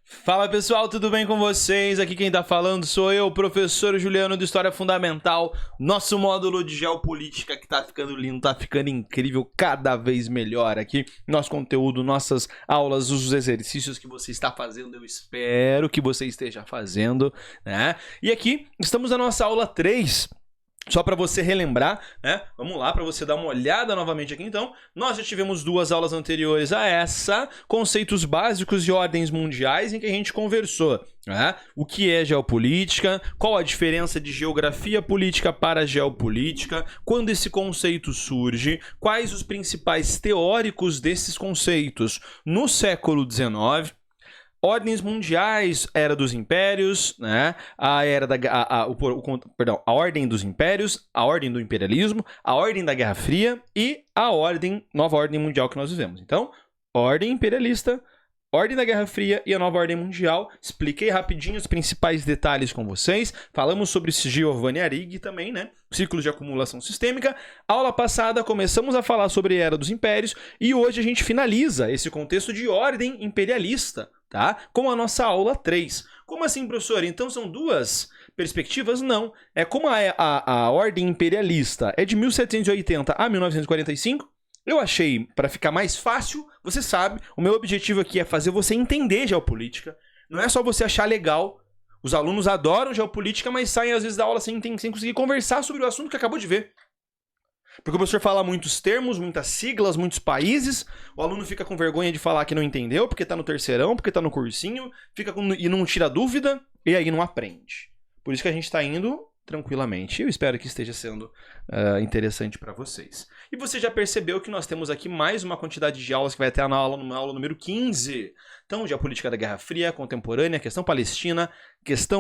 Fala pessoal, tudo bem com vocês? Aqui quem tá falando sou eu, professor Juliano de História Fundamental. Nosso módulo de Geopolítica que tá ficando lindo, tá ficando incrível, cada vez melhor aqui. Nosso conteúdo, nossas aulas, os exercícios que você está fazendo, eu espero que você esteja fazendo, né? E aqui estamos na nossa aula 3. Só para você relembrar, né? Vamos lá, para você dar uma olhada novamente aqui então. Nós já tivemos 2 aulas anteriores a essa, conceitos básicos de ordens mundiais, em que a gente conversou, né? O que é geopolítica, qual a diferença de geografia política para geopolítica, quando esse conceito surge, quais os principais teóricos desses conceitos no século XIX, ordens mundiais, era dos impérios, né? A ordem dos impérios, a ordem do imperialismo, a ordem da Guerra Fria e a nova ordem mundial que nós vivemos. Então, ordem imperialista, ordem da Guerra Fria e a nova ordem mundial. Expliquei rapidinho os principais detalhes com vocês. Falamos sobre Giovanni Arrighi também, né? Ciclos de acumulação sistêmica. Aula passada começamos a falar sobre a Era dos Impérios e hoje a gente finaliza esse contexto de ordem imperialista, tá? Com a nossa aula 3. Como assim, professor? Então são 2 perspectivas? Não. É como a ordem imperialista é de 1780 a 1945. Eu achei, para ficar mais fácil, você sabe, o meu objetivo aqui é fazer você entender geopolítica. Não é só você achar legal. Os alunos adoram geopolítica, mas saem às vezes da aula sem conseguir conversar sobre o assunto que acabou de ver. Porque o professor fala muitos termos, muitas siglas, muitos países, o aluno fica com vergonha de falar que não entendeu, porque tá no terceirão, porque tá no cursinho, e não tira dúvida, e aí não aprende. Por isso que a gente tá indo tranquilamente. Eu espero que esteja sendo interessante para vocês. E você já percebeu que nós temos aqui mais uma quantidade de aulas que vai até na aula número 15. Então, geopolítica da Guerra Fria, contemporânea, questão palestina,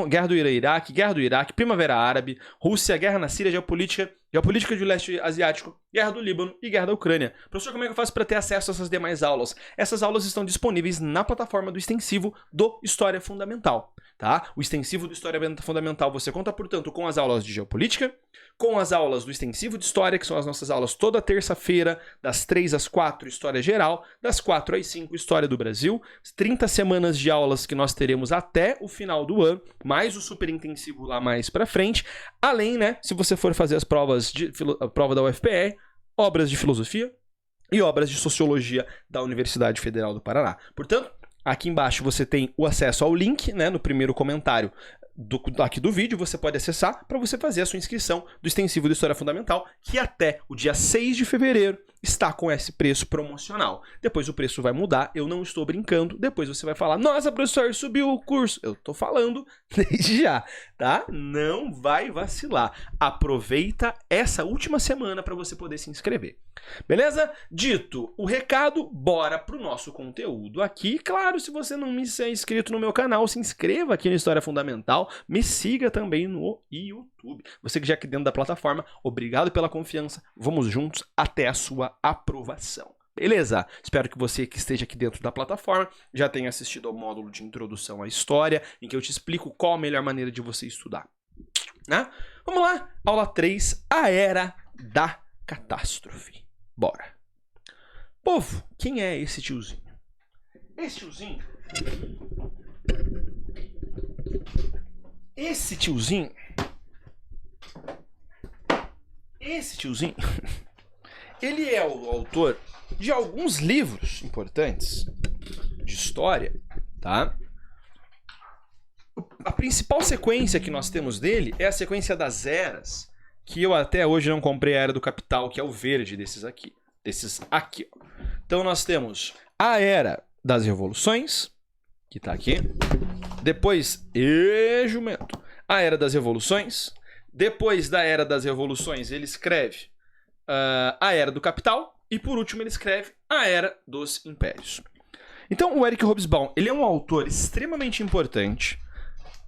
guerra do Iraque, guerra do Iraque, Primavera Árabe, Rússia, guerra na Síria, geopolítica do leste asiático, guerra do Líbano e guerra da Ucrânia. Professor, como é que eu faço para ter acesso a essas demais aulas? Essas aulas estão disponíveis na plataforma do extensivo do História Fundamental, tá? O extensivo do História Fundamental você conta, portanto, com as aulas de geopolítica, com as aulas do extensivo de história, que são as nossas aulas toda terça-feira, das 3 às 4, História Geral, das 4 às 5, História do Brasil, 30 semanas de aulas que nós teremos até o final do ano, mais o super intensivo lá mais pra frente, além, né, se você for fazer as provas a prova da UFPE, obras de filosofia e obras de sociologia da Universidade Federal do Paraná. Portanto, aqui embaixo você tem o acesso ao link, né, no primeiro comentário aqui do vídeo, você pode acessar para você fazer a sua inscrição do extensivo do História Fundamental, que até o dia 6 de fevereiro está com esse preço promocional. Depois o preço vai mudar, eu não estou brincando, depois você vai falar, nossa, professor, subiu o curso. Eu tô falando desde já, tá? Não vai vacilar. Aproveita essa última semana para você poder se inscrever. Beleza? Dito o recado, bora pro nosso conteúdo aqui. Claro, se você não me é inscrito no meu canal, se inscreva aqui no História Fundamental, me siga também no YouTube. Você que já aqui dentro da plataforma, obrigado pela confiança, vamos juntos até a sua aprovação. Beleza? Espero que você que esteja aqui dentro da plataforma já tenha assistido ao módulo de introdução à história, em que eu te explico qual a melhor maneira de você estudar. Né? Vamos lá, aula 3, a Era da Catástrofe. Bora. Povo, quem é esse tiozinho? Esse tiozinho... Esse tiozinho, ele é o autor de alguns livros importantes de história, tá? A principal sequência que nós temos dele é a sequência das eras, que eu até hoje não comprei a Era do Capital, que é o verde desses aqui. Ó. Então nós temos a Era das Revoluções, que tá aqui. Depois, jumento, a Era das Revoluções. Depois da Era das Revoluções, ele escreve a Era do Capital. E por último, ele escreve a Era dos Impérios. Então, o Eric Hobsbawm, ele é um autor extremamente importante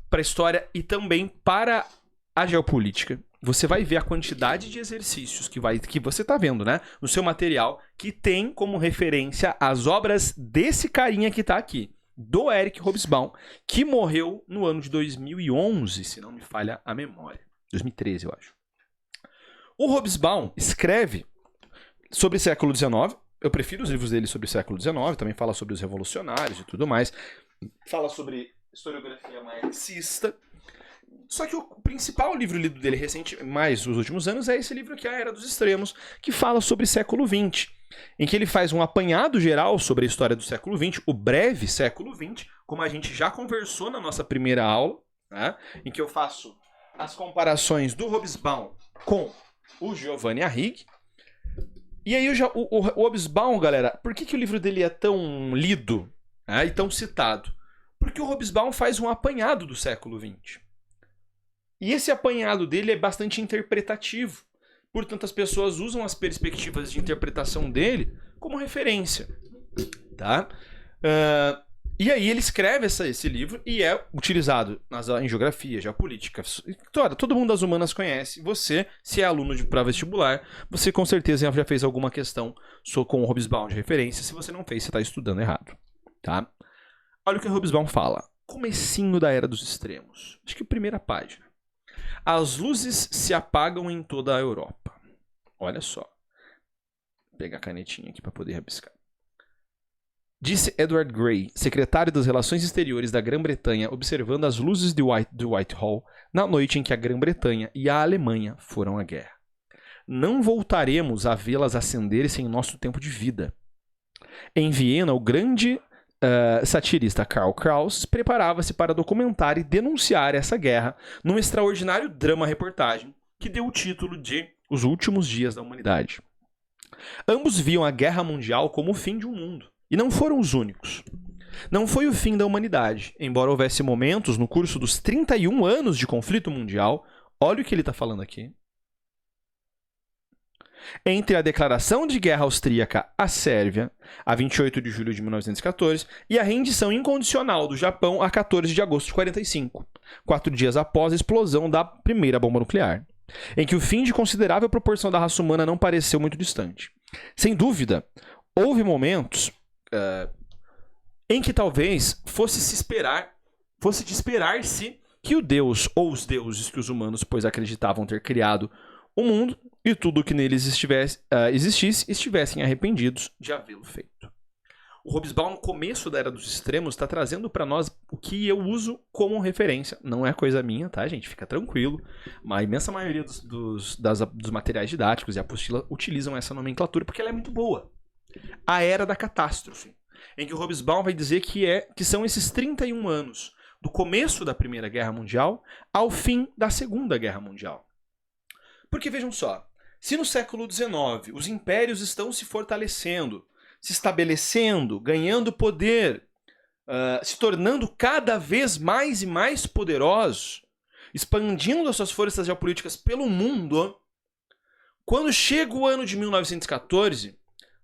para a história e também para a geopolítica. Você vai ver a quantidade de exercícios que você está vendo, né, no seu material, que tem como referência as obras desse carinha que está aqui, do Eric Hobsbawm, que morreu no ano de 2011, se não me falha a memória. 2013, eu acho. O Hobsbawm escreve sobre o século XIX. Eu prefiro os livros dele sobre o século XIX, também fala sobre os revolucionários e tudo mais. fala sobre historiografia marxista. Só que o principal livro lido dele recente, mais nos últimos anos, é esse livro aqui, A Era dos Extremos, que fala sobre século XX, em que ele faz um apanhado geral sobre a história do século XX, o breve século XX, como a gente já conversou na nossa primeira aula, né, em que eu faço as comparações do Hobsbawm com o Giovanni Arrighi. E aí o Hobsbawm, galera, por que o livro dele é tão lido, né, e tão citado? Porque o Hobsbawm faz um apanhado do século XX. E esse apanhado dele é bastante interpretativo. Portanto, as pessoas usam as perspectivas de interpretação dele como referência. Tá? E aí ele escreve esse livro e é utilizado em geografia, geopolítica. Todo mundo das humanas conhece. Você, se é aluno de pré-vestibular, você com certeza já fez alguma questão com o Hobsbawm de referência. Se você não fez, você está estudando errado. Tá? Olha o que o Hobsbawm fala. Comecinho da Era dos Extremos. Acho que a primeira página. As luzes se apagam em toda a Europa. Olha só. Vou pegar a canetinha aqui para poder rabiscar. Disse Edward Grey, secretário das Relações Exteriores da Grã-Bretanha, observando as luzes do Whitehall na noite em que a Grã-Bretanha e a Alemanha foram à guerra. Não voltaremos a vê-las acenderem em nosso tempo de vida. Em Viena, o grande satirista Karl Kraus preparava-se para documentar e denunciar essa guerra num extraordinário drama-reportagem que deu o título de Os Últimos Dias da Humanidade. Ambos viam a Guerra Mundial como o fim de um mundo, e não foram os únicos. Não foi o fim da humanidade, embora houvesse momentos no curso dos 31 anos de conflito mundial, olha o que ele está falando aqui, entre a declaração de guerra austríaca à Sérvia, a 28 de julho de 1914, e a rendição incondicional do Japão a 14 de agosto de 1945, 4 dias após a explosão da primeira bomba nuclear, em que o fim de considerável proporção da raça humana não pareceu muito distante. Sem dúvida, houve momentos em que talvez fosse de esperar-se que o Deus ou os deuses que os humanos pois acreditavam ter criado o mundo e tudo o que neles existisse estivessem arrependidos de havê-lo feito. O Hobsbawm, no começo da Era dos Extremos, está trazendo para nós o que eu uso como referência. Não é coisa minha, tá, gente? Fica tranquilo. A imensa maioria dos materiais didáticos e apostila utilizam essa nomenclatura porque ela é muito boa. A Era da Catástrofe, em que o Hobsbawm vai dizer que são esses 31 anos do começo da Primeira Guerra Mundial ao fim da Segunda Guerra Mundial. Porque vejam só, se no século XIX os impérios estão se fortalecendo, se estabelecendo, ganhando poder, se tornando cada vez mais e mais poderosos, expandindo as suas forças geopolíticas pelo mundo, quando chega o ano de 1914,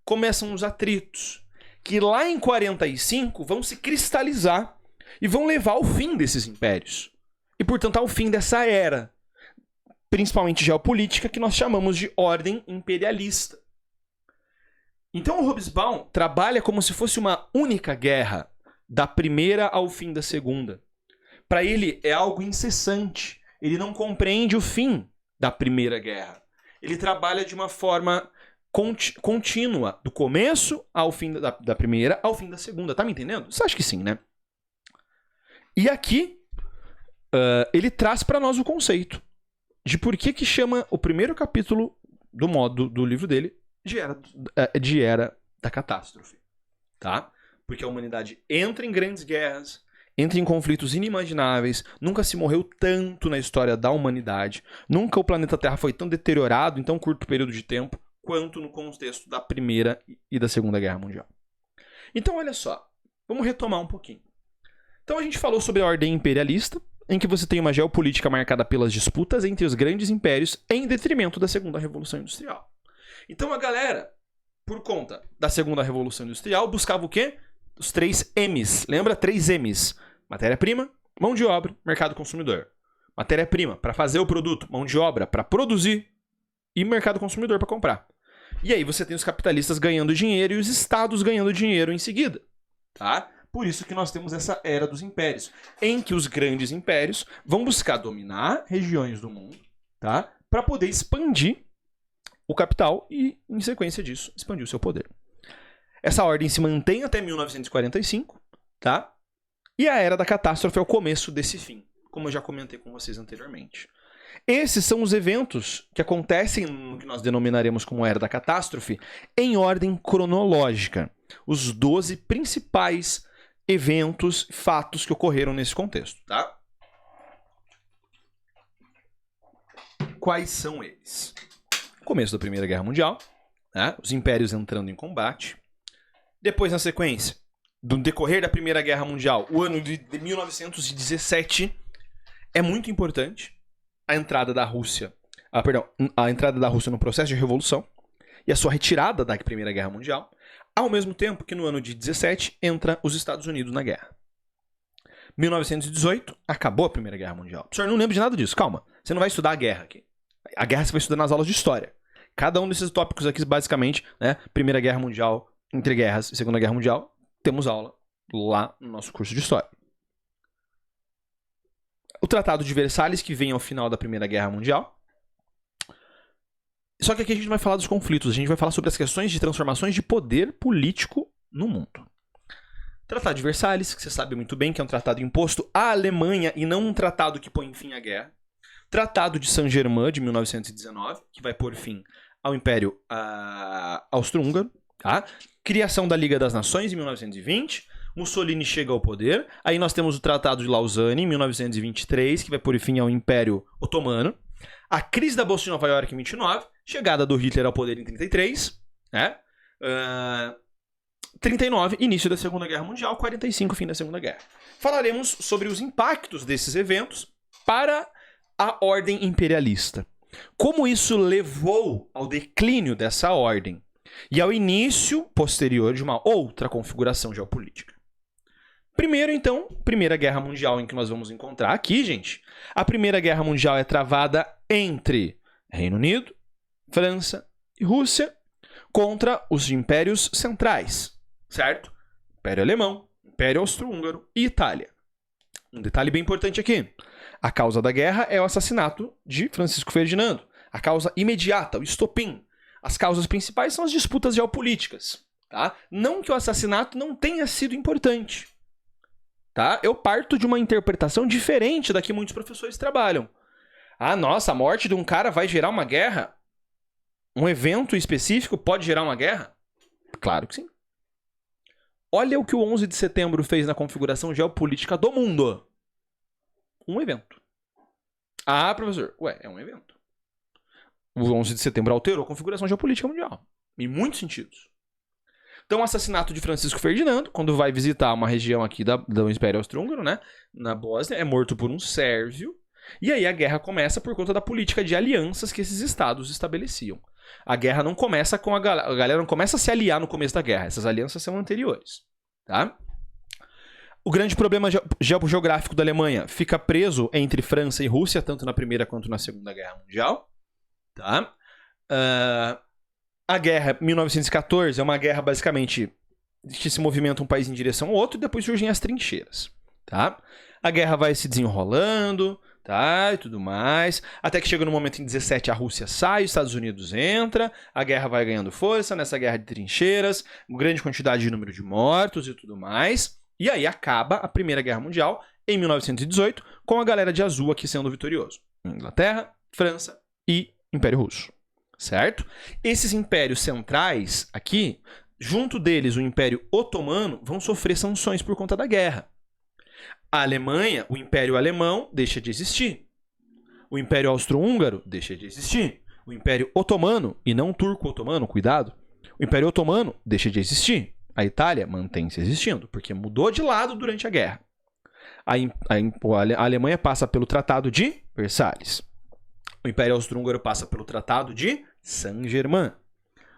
começam os atritos, que lá em 45 vão se cristalizar e vão levar ao fim desses impérios. E, portanto, ao fim dessa era, principalmente geopolítica, que nós chamamos de ordem imperialista. Então o Hobsbawm trabalha como se fosse uma única guerra, da primeira ao fim da segunda. Para ele é algo incessante. Ele não compreende o fim da primeira guerra. Ele trabalha de uma forma contínua, do começo ao fim da primeira ao fim da segunda. Tá me entendendo? Você acha que sim, né? E aqui ele traz para nós o conceito de por que chama o primeiro capítulo do livro dele de Era da Catástrofe, tá? Porque a humanidade entra em grandes guerras, entra em conflitos inimagináveis, nunca se morreu tanto na história da humanidade, nunca o planeta Terra foi tão deteriorado em tão curto período de tempo quanto no contexto da Primeira e da Segunda Guerra Mundial. Então, olha só, vamos retomar um pouquinho. Então, a gente falou sobre a ordem imperialista, em que você tem uma geopolítica marcada pelas disputas entre os grandes impérios em detrimento da Segunda Revolução Industrial. Então a galera, por conta da Segunda Revolução Industrial, buscava o quê? Os 3 M's. Lembra? 3 M's. Matéria-prima, mão de obra, mercado consumidor. Matéria-prima para fazer o produto, mão de obra para produzir e mercado consumidor para comprar. E aí você tem os capitalistas ganhando dinheiro e os estados ganhando dinheiro em seguida. Tá? Por isso que nós temos essa era dos impérios, em que os grandes impérios vão buscar dominar regiões do mundo, tá? Para poder expandir o capital e, em sequência disso, expandir o seu poder. Essa ordem se mantém até 1945, tá? E a Era da Catástrofe é o começo desse fim, como eu já comentei com vocês anteriormente. Esses são os eventos que acontecem no que nós denominaremos como Era da Catástrofe em ordem cronológica. Os 12 principais eventos, fatos que ocorreram nesse contexto, tá? Quais são eles? Começo da Primeira Guerra Mundial, né? Os impérios entrando em combate. Depois, na sequência, do decorrer da Primeira Guerra Mundial, o ano de 1917 é muito importante. A entrada da Rússia, a entrada da Rússia no processo de revolução e a sua retirada da Primeira Guerra Mundial, ao mesmo tempo que no ano de 17 entra os Estados Unidos na guerra. 1918, acabou a Primeira Guerra Mundial. O senhor não lembra de nada disso, calma. Você não vai estudar a guerra aqui. A guerra você vai estudar nas aulas de história. Cada um desses tópicos aqui, basicamente, né, Primeira Guerra Mundial, entre guerras e Segunda Guerra Mundial, temos aula lá no nosso curso de história. O Tratado de Versalhes, que vem ao final da Primeira Guerra Mundial. Só que aqui a gente não vai falar dos conflitos, a gente vai falar sobre as questões de transformações de poder político no mundo. Tratado de Versalhes, que você sabe muito bem que é um tratado imposto à Alemanha e não um tratado que põe fim à guerra. Tratado de Saint-Germain, de 1919, que vai pôr fim ao Império Austro-Húngaro. Tá? Criação da Liga das Nações, em 1920. Mussolini chega ao poder. Aí nós temos o Tratado de Lausanne, em 1923, que vai pôr fim ao Império Otomano. A crise da Bolsa de Nova York, em 29. Chegada do Hitler ao poder em 33. Né? 39, início da Segunda Guerra Mundial. 45, fim da Segunda Guerra. Falaremos sobre os impactos desses eventos para a ordem imperialista. Como isso levou ao declínio dessa ordem e ao início posterior de uma outra configuração geopolítica. Primeiro, então, Primeira Guerra Mundial, em que nós vamos encontrar aqui, gente. A Primeira Guerra Mundial é travada entre Reino Unido, França e Rússia contra os impérios centrais, certo? Império Alemão, Império Austro-Húngaro e Itália. Um detalhe bem importante aqui. A causa da guerra é o assassinato de Francisco Ferdinando. A causa imediata, o estopim. As causas principais são as disputas geopolíticas. Tá? Não que o assassinato não tenha sido importante. Tá? Eu parto de uma interpretação diferente da que muitos professores trabalham. Ah, nossa, a morte de um cara vai gerar uma guerra? Um evento específico pode gerar uma guerra? Claro que sim. Olha o que o 11 de setembro fez na configuração geopolítica do mundo. Um evento. Ah, professor, é um evento. O 11 de setembro alterou a configuração geopolítica mundial. Em muitos sentidos. Então, o assassinato de Francisco Ferdinando, quando vai visitar uma região aqui do Império Austro-Húngaro, né, na Bósnia, é morto por um sérvio. E aí a guerra começa por conta da política de alianças que esses estados estabeleciam. A guerra não começa com a galera não começa a se aliar no começo da guerra. Essas alianças são anteriores. Tá? O grande problema geográfico da Alemanha fica preso entre França e Rússia, tanto na Primeira quanto na Segunda Guerra Mundial. Tá? A guerra 1914 é uma guerra basicamente que se movimenta um país em direção ao outro e depois surgem as trincheiras. Tá? A guerra vai se desenrolando, tá? E tudo mais. Até que chega no momento em 17 a Rússia sai, os Estados Unidos entra, a guerra vai ganhando força nessa guerra de trincheiras, grande quantidade de número de mortos e tudo mais. E aí acaba a Primeira Guerra Mundial em 1918 com a galera de azul aqui sendo vitorioso. Inglaterra, França e Império Russo. Certo? Esses impérios centrais aqui, junto deles o Império Otomano, vão sofrer sanções por conta da guerra. A Alemanha, o Império Alemão, deixa de existir. O Império Austro-Húngaro deixa de existir. O Império Otomano, e não Turco-Otomano, cuidado. O Império Otomano deixa de existir. A Itália mantém-se existindo, porque mudou de lado durante a guerra. A Alemanha passa pelo Tratado de Versalhes. O Império Austro-Húngaro passa pelo Tratado de Saint-Germain.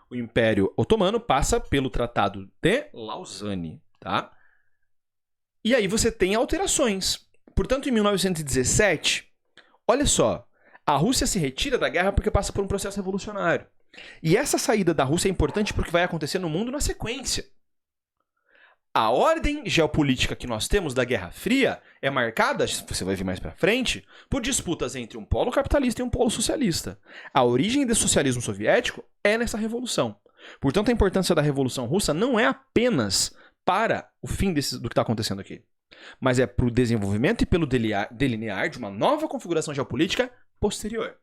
O Império Otomano passa pelo Tratado de Lausanne. Tá? E aí você tem alterações. Portanto, em 1917, olha só, a Rússia se retira da guerra porque passa por um processo revolucionário. E essa saída da Rússia é importante porque vai acontecer no mundo na sequência. A ordem geopolítica que nós temos da Guerra Fria é marcada, você vai ver mais pra frente, por disputas entre um polo capitalista e um polo socialista. A origem do socialismo soviético é nessa revolução. Portanto, a importância da Revolução Russa não é apenas para o fim do que está acontecendo aqui. mas é para o desenvolvimento e pelo delinear de uma nova configuração geopolítica posterior.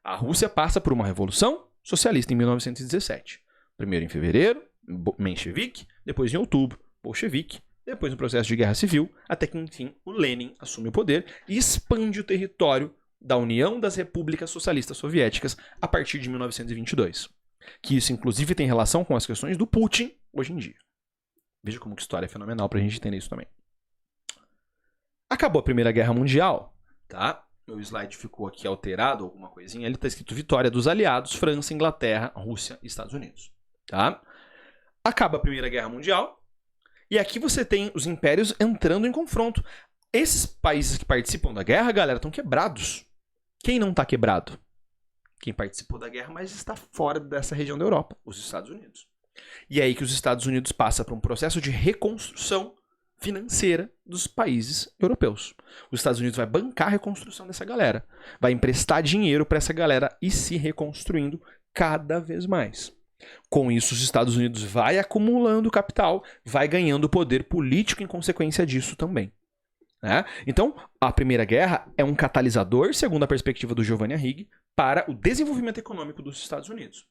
A Rússia passa por uma revolução socialista em 1917. Primeiro em fevereiro, Menshevik, depois em outubro, Bolchevique, depois um processo de guerra civil, até que, enfim, o Lenin assume o poder e expande o território da União das Repúblicas Socialistas Soviéticas a partir de 1922. Que isso, inclusive, tem relação com as questões do Putin hoje em dia. Veja como que história é fenomenal pra gente entender isso também. Acabou a Primeira Guerra Mundial, tá? Meu slide ficou aqui alterado, alguma coisinha. Ele tá escrito vitória dos aliados, França, Inglaterra, Rússia e Estados Unidos, tá? Acaba a Primeira Guerra Mundial e aqui você tem os impérios entrando em confronto. Esses países que participam da guerra, galera, estão quebrados. Quem não tá quebrado? Quem participou da guerra, mas está fora dessa região da Europa, os Estados Unidos. E é aí que os Estados Unidos passam por um processo de reconstrução financeira dos países europeus. Os Estados Unidos vai bancar a reconstrução dessa galera. Vai emprestar dinheiro para essa galera ir se reconstruindo cada vez mais. Com isso, os Estados Unidos vai acumulando capital, vai ganhando poder político em consequência disso também. Né? Então, a Primeira Guerra é um catalisador, segundo a perspectiva do Giovanni Arrighi, para o desenvolvimento econômico dos Estados Unidos.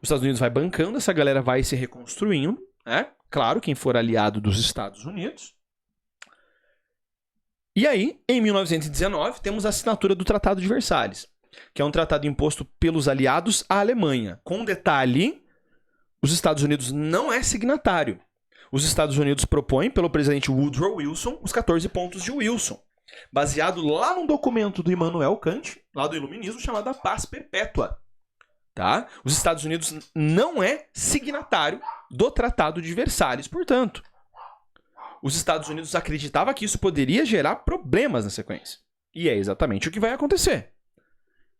Os Estados Unidos vai bancando, essa galera vai se reconstruindo, né? Claro, quem for aliado dos Estados Unidos. E aí, em 1919, temos a assinatura do Tratado de Versalhes, que é um tratado imposto pelos aliados à Alemanha. Com um detalhe, os Estados Unidos não é signatário. Os Estados Unidos propõem, pelo presidente Woodrow Wilson, os 14 pontos de Wilson, baseado lá num documento do Immanuel Kant, lá do Iluminismo, chamado A Paz Perpétua. Tá? Os Estados Unidos não é signatário do Tratado de Versalhes, portanto. Os Estados Unidos acreditavam que isso poderia gerar problemas na sequência. E é exatamente o que vai acontecer.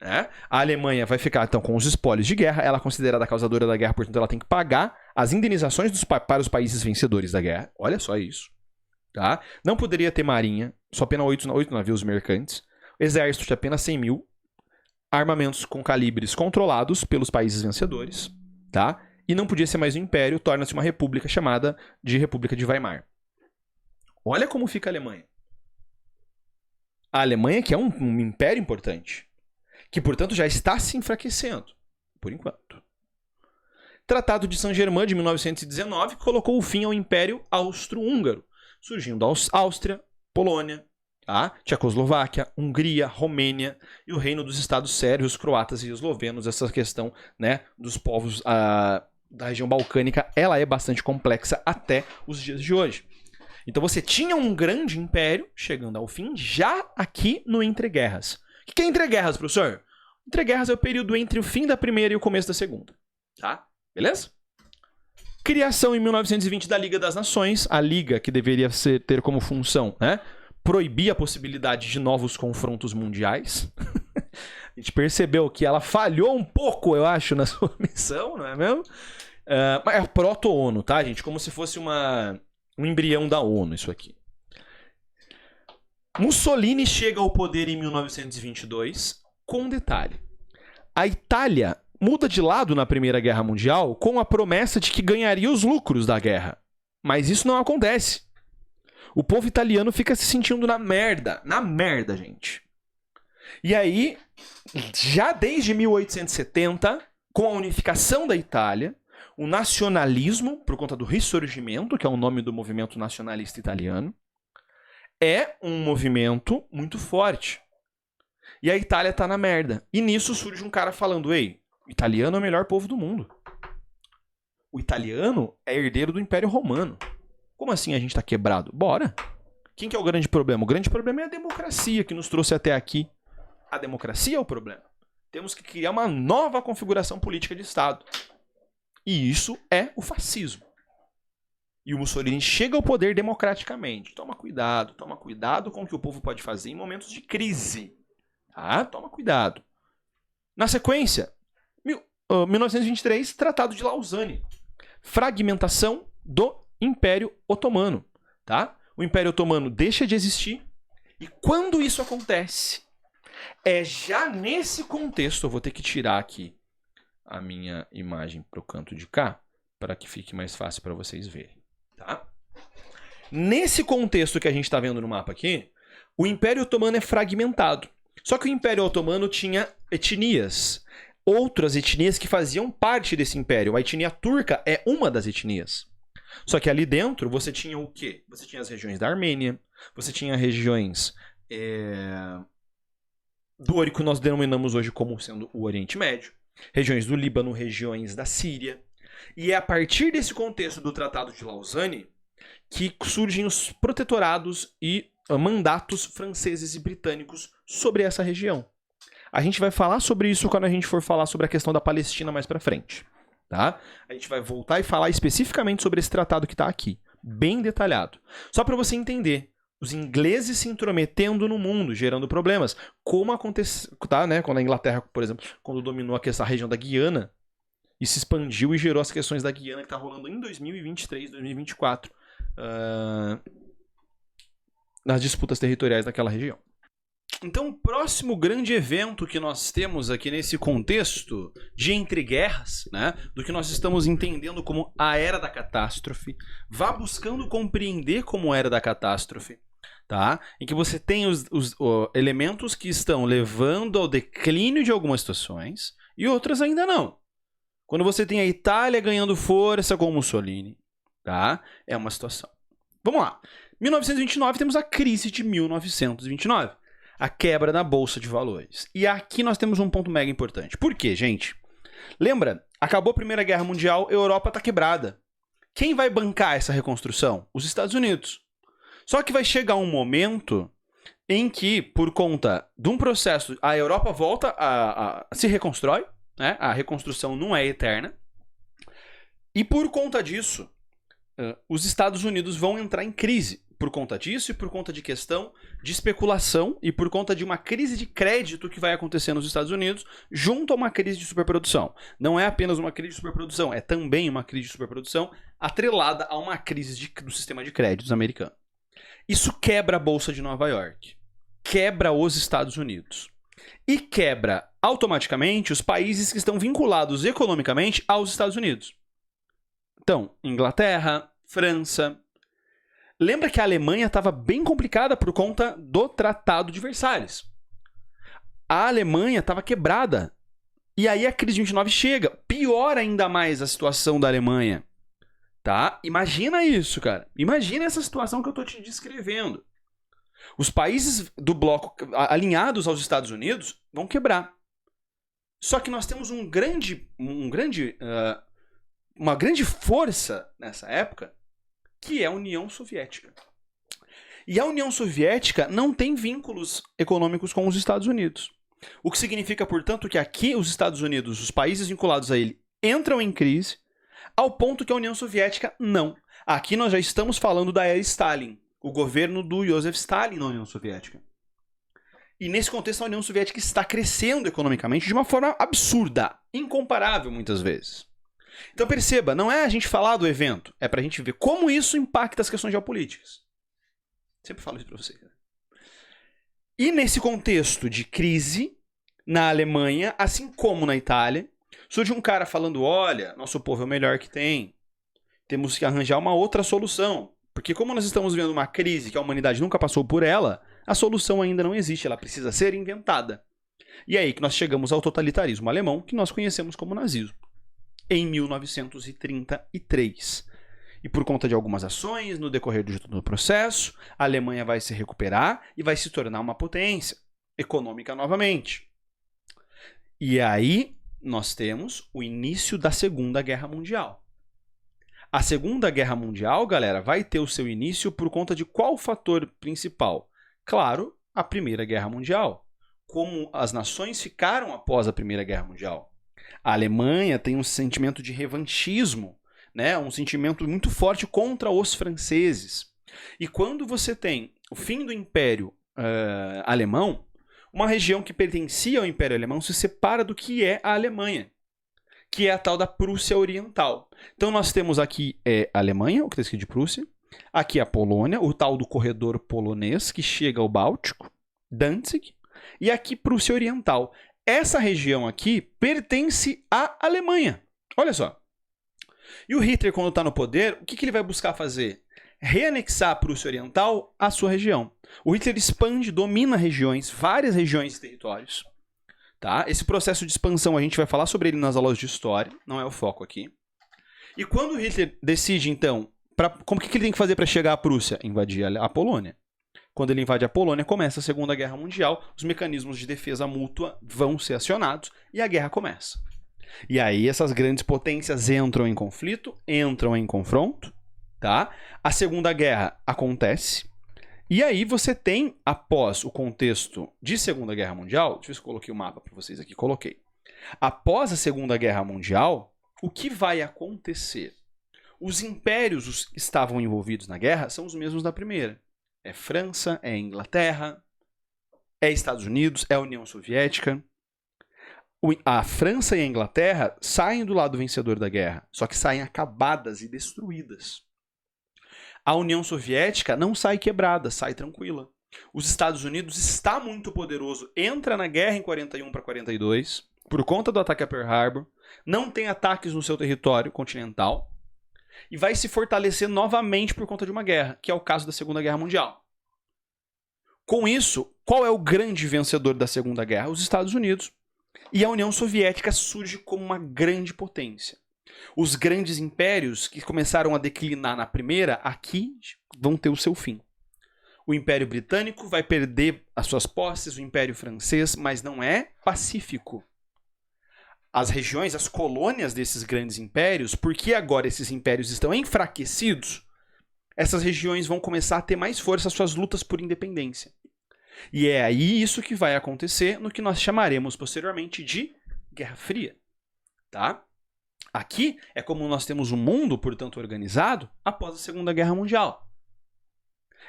Né? A Alemanha vai ficar, então, com os espólios de guerra. Ela é considerada a causadora da guerra, portanto, ela tem que pagar as indenizações para os países vencedores da guerra. Olha só isso. Tá? Não poderia ter marinha, só apenas 8 navios mercantes. Exército de apenas 100 mil. Armamentos com calibres controlados pelos países vencedores, tá? E não podia ser mais um império, torna-se uma república chamada de República de Weimar. Olha como fica a Alemanha. A Alemanha, que é um império importante, que, portanto, já está se enfraquecendo, por enquanto. Tratado de Saint-Germain, de 1919, colocou o fim ao Império Austro-Húngaro, surgindo a Áustria, Polônia, tá? Tchecoslováquia, Hungria, Romênia e o reino dos estados sérvios, croatas e eslovenos. Essa questão, né, dos povos da região balcânica, ela é bastante complexa até os dias de hoje. Então você tinha um grande império chegando ao fim já aqui no entreguerras. O que é entreguerras, professor? Entreguerras é o período entre o fim da primeira e o começo da segunda. Tá? Beleza? Criação em 1920 da Liga das Nações, a liga que deveria ter como função, né, proibir a possibilidade de novos confrontos mundiais. A gente percebeu que ela falhou um pouco, eu acho, na sua missão, não é mesmo? Mas é proto-ONU, tá, gente? Como se fosse um embrião da ONU, isso aqui. Mussolini chega ao poder em 1922, com um detalhe. A Itália muda de lado na Primeira Guerra Mundial com a promessa de que ganharia os lucros da guerra. Mas isso não acontece. O povo italiano fica se sentindo na merda, gente. E aí, já desde 1870, com a unificação da Itália, o nacionalismo, por conta do Risorgimento, que é o nome do movimento nacionalista italiano, é um movimento muito forte. E a Itália tá na merda. E nisso surge um cara falando, ei, o italiano é o melhor povo do mundo. O italiano é herdeiro do Império Romano. Como assim a gente tá quebrado? Bora! Quem que é o grande problema? O grande problema é a democracia que nos trouxe até aqui. A democracia é o problema. Temos que criar uma nova configuração política de Estado. E isso é o fascismo. E o Mussolini chega ao poder democraticamente. Toma cuidado com o que o povo pode fazer em momentos de crise. Tá? Toma cuidado. Na sequência, 1923, Tratado de Lausanne. Fragmentação do Império Otomano. Tá? O Império Otomano deixa de existir. E quando isso acontece, é já nesse contexto, eu vou ter que tirar aqui a minha imagem para o canto de cá, para que fique mais fácil para vocês verem. Tá? Nesse contexto que a gente está vendo no mapa aqui, o Império Otomano é fragmentado. Só que o Império Otomano tinha etnias. Outras etnias que faziam parte desse império. A etnia turca é uma das etnias. Só que ali dentro você tinha o quê? Você tinha as regiões da Armênia, você tinha regiões do que nós denominamos hoje como sendo o Oriente Médio, regiões do Líbano, regiões da Síria. E é a partir desse contexto do Tratado de Lausanne que surgem os protetorados e mandatos franceses e britânicos sobre essa região. A gente vai falar sobre isso quando a gente for falar sobre a questão da Palestina mais pra frente. Tá? A gente vai voltar e falar especificamente sobre esse tratado que está aqui, bem detalhado. Só para você entender, os ingleses se intrometendo no mundo, gerando problemas, como aconteceu, tá, né? Quando a Inglaterra, por exemplo, quando dominou essa região da Guiana, e se expandiu e gerou as questões da Guiana que está rolando em 2023, 2024, nas disputas territoriais daquela região. Então, o próximo grande evento que nós temos aqui nesse contexto de entreguerras, né, do que nós estamos entendendo como a Era da Catástrofe, vá buscando compreender como Era da Catástrofe, tá? Em que você tem os elementos que estão levando ao declínio de algumas situações e outras ainda não. Quando você tem a Itália ganhando força com Mussolini, tá? É uma situação. Vamos lá. 1929 temos a crise de 1929. A quebra da Bolsa de Valores. E aqui nós temos um ponto mega importante. Por quê, gente? Lembra? Acabou a Primeira Guerra Mundial, a Europa está quebrada. Quem vai bancar essa reconstrução? Os Estados Unidos. Só que vai chegar um momento em que, por conta de um processo, a Europa volta a se reconstrói, né? A reconstrução não é eterna. E por conta disso, os Estados Unidos vão entrar em crise. Por conta disso e por conta de questão de especulação e por conta de uma crise de crédito que vai acontecer nos Estados Unidos junto a uma crise de superprodução. Não é apenas uma crise de superprodução, é também uma crise de superprodução atrelada a uma crise do sistema de créditos americano. Isso quebra a Bolsa de Nova York, quebra os Estados Unidos e quebra automaticamente os países que estão vinculados economicamente aos Estados Unidos. Então, Inglaterra, França. Lembra que a Alemanha estava bem complicada por conta do Tratado de Versalhes. A Alemanha estava quebrada. E aí a crise de 29 chega. Piora ainda mais a situação da Alemanha. Tá? Imagina isso, cara. Imagina essa situação que eu estou te descrevendo. Os países do bloco alinhados aos Estados Unidos vão quebrar. Só que nós temos uma grande força nessa época, que é a União Soviética. E a União Soviética não tem vínculos econômicos com os Estados Unidos. O que significa, portanto, que aqui os Estados Unidos, os países vinculados a ele, entram em crise, ao ponto que a União Soviética não. Aqui nós já estamos falando da era Stalin, o governo do Joseph Stalin na União Soviética. E nesse contexto a União Soviética está crescendo economicamente de uma forma absurda, incomparável muitas vezes. Então perceba, não é a gente falar do evento, é pra gente ver como isso impacta as questões geopolíticas. Sempre falo isso pra vocês. E nesse contexto de crise, na Alemanha, assim como na Itália, surge um cara falando, olha, nosso povo é o melhor que tem, temos que arranjar uma outra solução. Porque como nós estamos vendo uma crise que a humanidade nunca passou por ela, a solução ainda não existe, ela precisa ser inventada. E é aí que nós chegamos ao totalitarismo alemão, que nós conhecemos como nazismo. Em 1933. E por conta de algumas ações, no decorrer do processo, a Alemanha vai se recuperar e vai se tornar uma potência econômica novamente. E aí nós temos o início da Segunda Guerra Mundial. A Segunda Guerra Mundial, galera, vai ter o seu início por conta de qual fator principal? Claro, a Primeira Guerra Mundial. Como as nações ficaram após a Primeira Guerra Mundial. A Alemanha tem um sentimento de revanchismo, né? Um sentimento muito forte contra os franceses. E quando você tem o fim do Império Alemão, uma região que pertencia ao Império Alemão se separa do que é a Alemanha, que é a tal da Prússia Oriental. Então nós temos aqui a Alemanha, o que está escrito de Prússia, aqui a Polônia, o tal do corredor polonês que chega ao Báltico, Danzig, e aqui Prússia Oriental. Essa região aqui pertence à Alemanha. Olha só. E o Hitler, quando está no poder, o que ele vai buscar fazer? reanexar a Prússia Oriental à sua região. O Hitler expande, domina regiões, várias regiões e territórios. Tá? Esse processo de expansão a gente vai falar sobre ele nas aulas de história, não é o foco aqui. E quando o Hitler decide, então, como que ele tem que fazer para chegar à Prússia? Invadir a Polônia. Quando ele invade a Polônia, começa a Segunda Guerra Mundial, os mecanismos de defesa mútua vão ser acionados e a guerra começa. E aí essas grandes potências entram em conflito, entram em confronto, tá? A Segunda Guerra acontece, e aí você tem, após o contexto de Segunda Guerra Mundial, deixa eu ver se eu coloquei o mapa para vocês aqui, coloquei. Após a Segunda Guerra Mundial, o que vai acontecer? Os impérios que estavam envolvidos na guerra são os mesmos da primeira. É França, é Inglaterra, é Estados Unidos, é a União Soviética. A França e a Inglaterra saem do lado vencedor da guerra, só que saem acabadas e destruídas. A União Soviética não sai quebrada, sai tranquila. Os Estados Unidos está muito poderoso, entra na guerra em 41 para 42, por conta do ataque a Pearl Harbor, não tem ataques no seu território continental, e vai se fortalecer novamente por conta de uma guerra, que é o caso da Segunda Guerra Mundial. Com isso, qual é o grande vencedor da Segunda Guerra? Os Estados Unidos. E a União Soviética surge como uma grande potência. Os grandes impérios que começaram a declinar na primeira, aqui vão ter o seu fim. O Império Britânico vai perder as suas posses, o Império Francês, mas não é pacífico. As regiões, as colônias desses grandes impérios, porque agora esses impérios estão enfraquecidos, essas regiões vão começar a ter mais força as suas lutas por independência. E é aí isso que vai acontecer no que nós chamaremos posteriormente de Guerra Fria. Tá? Aqui é como nós temos um mundo, portanto, organizado após a Segunda Guerra Mundial,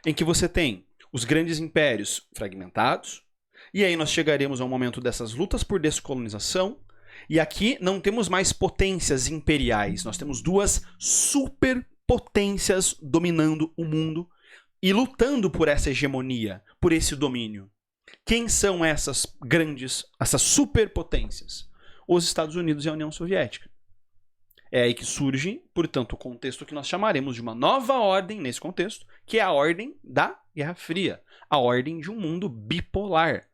em que você tem os grandes impérios fragmentados, e aí nós chegaremos ao momento dessas lutas por descolonização. E aqui não temos mais potências imperiais, nós temos duas superpotências dominando o mundo e lutando por essa hegemonia, por esse domínio. Quem são essas superpotências? Os Estados Unidos e a União Soviética. É aí que surge, portanto, o contexto que nós chamaremos de uma nova ordem nesse contexto, que é a ordem da Guerra Fria, a ordem de um mundo bipolar.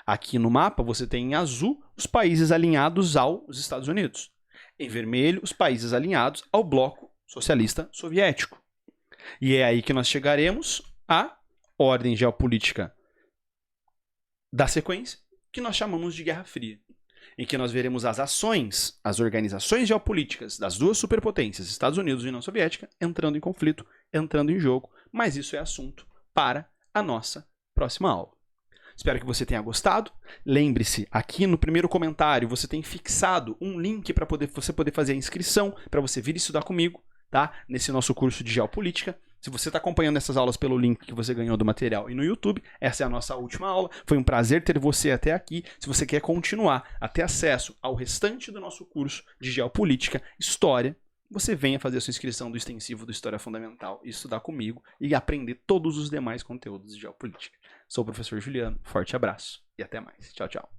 Aqui no mapa você tem em azul os países alinhados aos Estados Unidos. Em vermelho, os países alinhados ao bloco socialista soviético. E é aí que nós chegaremos à ordem geopolítica da sequência, que nós chamamos de Guerra Fria, em que nós veremos as ações, as organizações geopolíticas das duas superpotências, Estados Unidos e União Soviética, entrando em conflito, entrando em jogo, mas isso é assunto para a nossa próxima aula. Espero que você tenha gostado. Lembre-se, aqui no primeiro comentário você tem fixado um link para você poder fazer a inscrição, para você vir estudar comigo, tá? Nesse nosso curso de Geopolítica. Se você está acompanhando essas aulas pelo link que você ganhou do material e no YouTube, essa é a nossa última aula. Foi um prazer ter você até aqui. Se você quer continuar a ter acesso ao restante do nosso curso de Geopolítica, História, você venha fazer a sua inscrição do extensivo do História Fundamental e estudar comigo e aprender todos os demais conteúdos de Geopolítica. Sou o professor Juliano, forte abraço e até mais. Tchau, tchau.